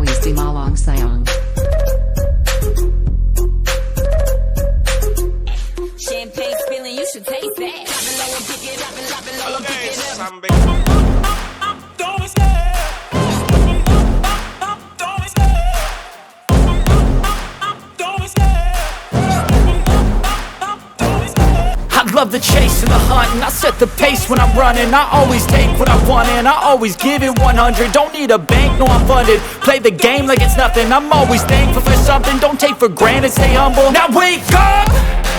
di Malang sayang. Champagne spilling, you should taste that. Drop it low and pick it up and drop it low and pick it up. Don't be scared. Don't be scared. Don't be scared. I love the chase and the hunt, and I set the pace when I'm running. I always take what I want and I always give it 100. Don't need a bank, no I'm funded. Play the game like it's nothing. I'm always thankful for something. Don't take for granted, stay humble. Now wake up!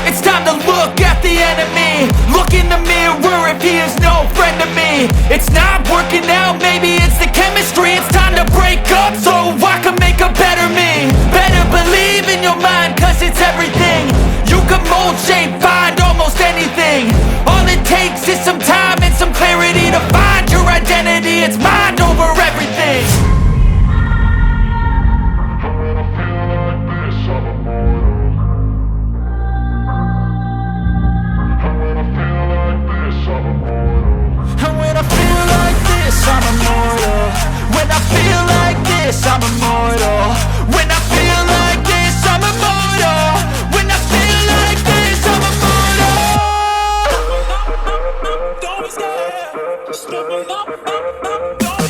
It's time to look at the enemy. Look in the mirror if he is no friend to me. It's not working out, maybe it's the chemistry. It's time to break up so I can make a better me. Better believe in your mind, cause it's everything. You can mold, shape, find almost anything. All it takes is some time and some clarity to find your identity. It's mind over everything. And when I feel like this, I'm immortal. When I feel like this, I'm immortal. When I feel like this, I'm immortal. When I feel like this, I'm immortal. Don't be scared. Just open up. Don't be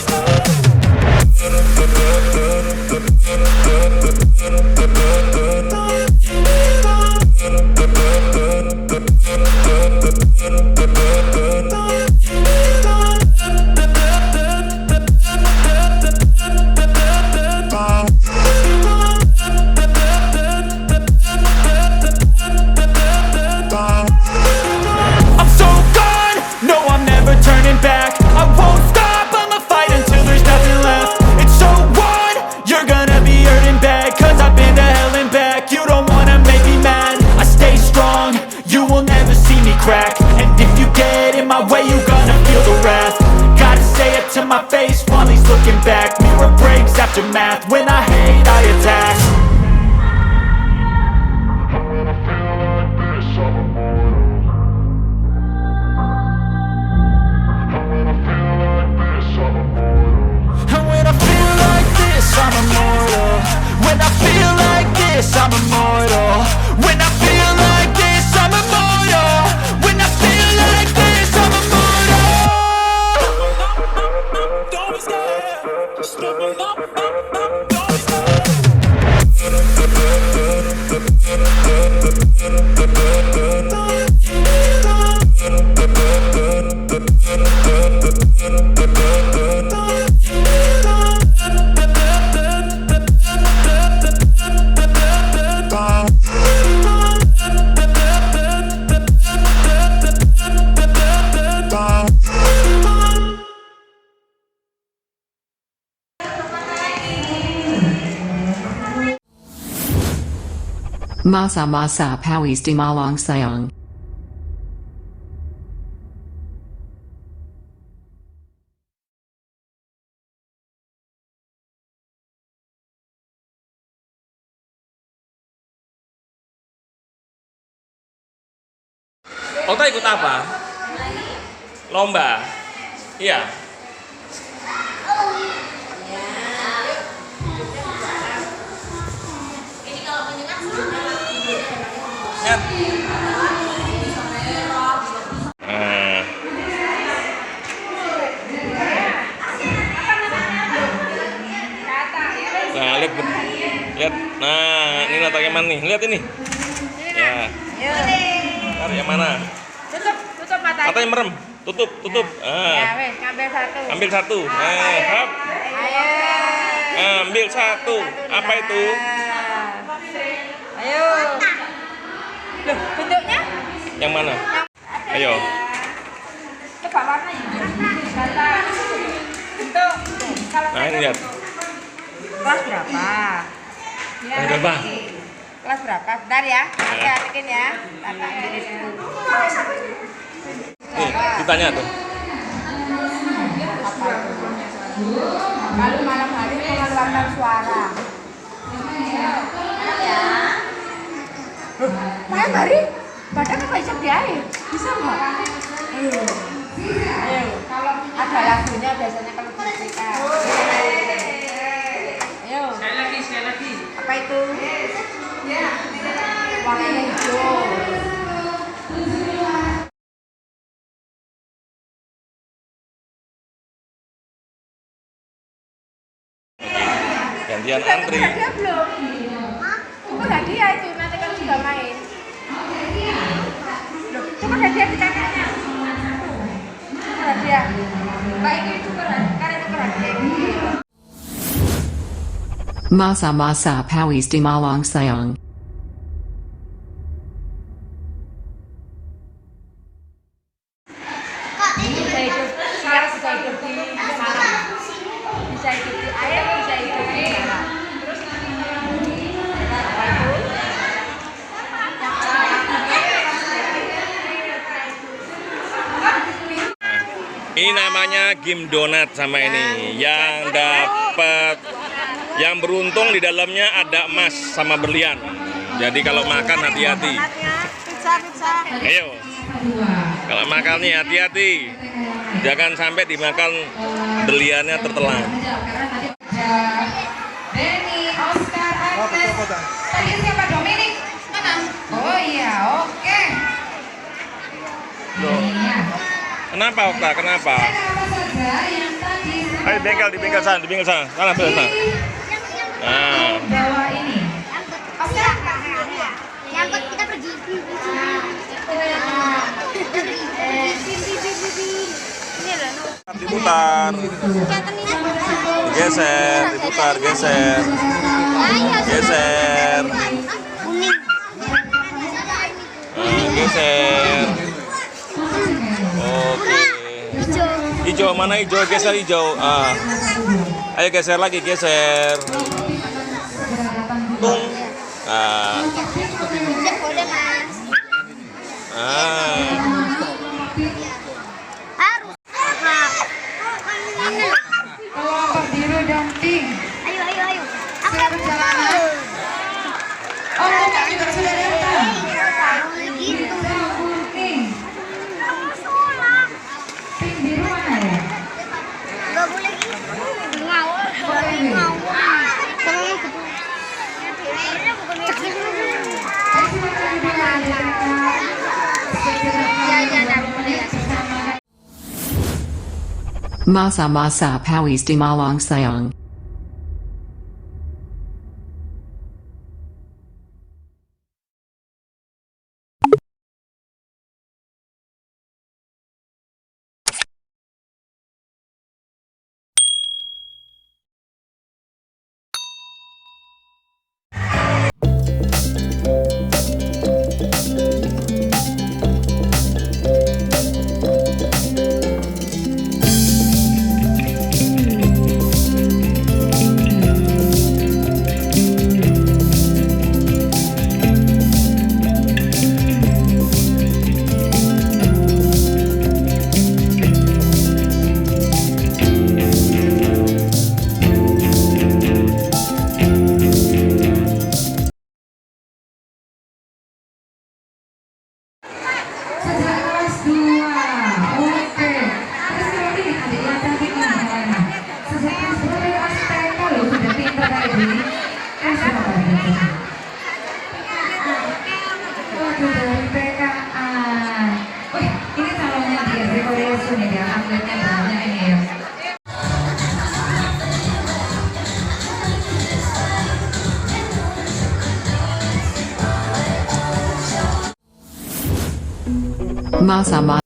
I'm so gone, no I'm never turning back. I won't stop, I'ma fight until there's nothing left. It's so on, you're gonna be hurting bad. Cause I've been to hell and back. You don't wanna make me mad. I stay strong, you will never see me crack. And if you get in my way, you're gonna feel the wrath. Gotta say it to my face while he's looking back. Mirror breaks after math. When I hate, I attack. And when I feel like this, I'm immortal. When I feel like this, I'm immortal. When I feel like this, I'm immortal. When I feel like this, I'm immortal. Don't be scared. Just open up. Don't be Masa pawis di Malang sayang. Okta ikut apa? Lomba? Iya. Ingat. Nah, lihat. Nah, ini letaknya mana nih? Lihat ini. Ya. Taruh yang mana? Tutup matanya. Matanya merem. Tutup. Ya, wes, ngambil satu. Ambil satu. Hap. Ayo. Ambil satu. Apa itu? Ayo. Loh, bentuknya? Yang mana? Ayo. Coba warna ini. Bentuk. Kalau Nah, ini lihat. kelas berapa? Kelas berapa? Kelas berapa? Bentar ya. Oke, bikin ya. Tata ambilin dulu. Nih, ditanya tuh. Kalau malam hari mengeluarkan suara. Ya. Malam hari? Badan apa isap di air? Bisa nggak? Ayo. Kalau ada lagunya biasanya kalau kita. Ayo. Apa itu? Warnanya hijau. Gantian antri. Hadiah belum? Itu hadiah itu nanti kalau sudah main. Loh, cuma hadiah di kakaknya. Hadiah. Baik itu karena itu hadiah. Masa-masa pawis di Malang sayang. Bisa hidup, sekarang bisa hidup di Malang. Bisa hidup di air, bisa hidup di darat. Terus apa itu? Ini namanya game donat sama ini. Yang beruntung di dalamnya ada emas sama berlian. Jadi kalau makan hati-hati. Pizza. Ayo. Kalau makan nih hati-hati. Jangan sampai dimakan berliannya tertelan. Denny, Oscar, Agnes. Tadi siapa? Dominic? Mana? Oh iya, oke. Iya. Kenapa Okta? Kenapa? Apa saja yang tadi Ayo di bengkel sana. Sana. Nah. bawa ini? Oscar. Nyangkut kita pergi. Ini loh. Diputar. Geser. Geser. Geser. Oke. Hijau mana hijau? Geser hijau. Ayo geser lagi, geser. Tung. Boleh mas. Harus. Kelompok biru dan pink. Ayo. Perjalanan. Oh, kakak juga sudah datang. Gitu. Pink. Pink biru mana ya? Gak boleh gitu. Ngawur. Masa-masa pawis di Malang sayang. Sejak kelas 2. Oke. Terus kalau ini adik yang cantik ini gimana? Sejak kelas 2 dari kelas TK loh sudah pintar kayak gini. Kelas berapa ini? Waduh, dari TK-an. Wih, ini calonnya dia dari Korea nih dia. Atletnya banyak ini ya. Masa-masa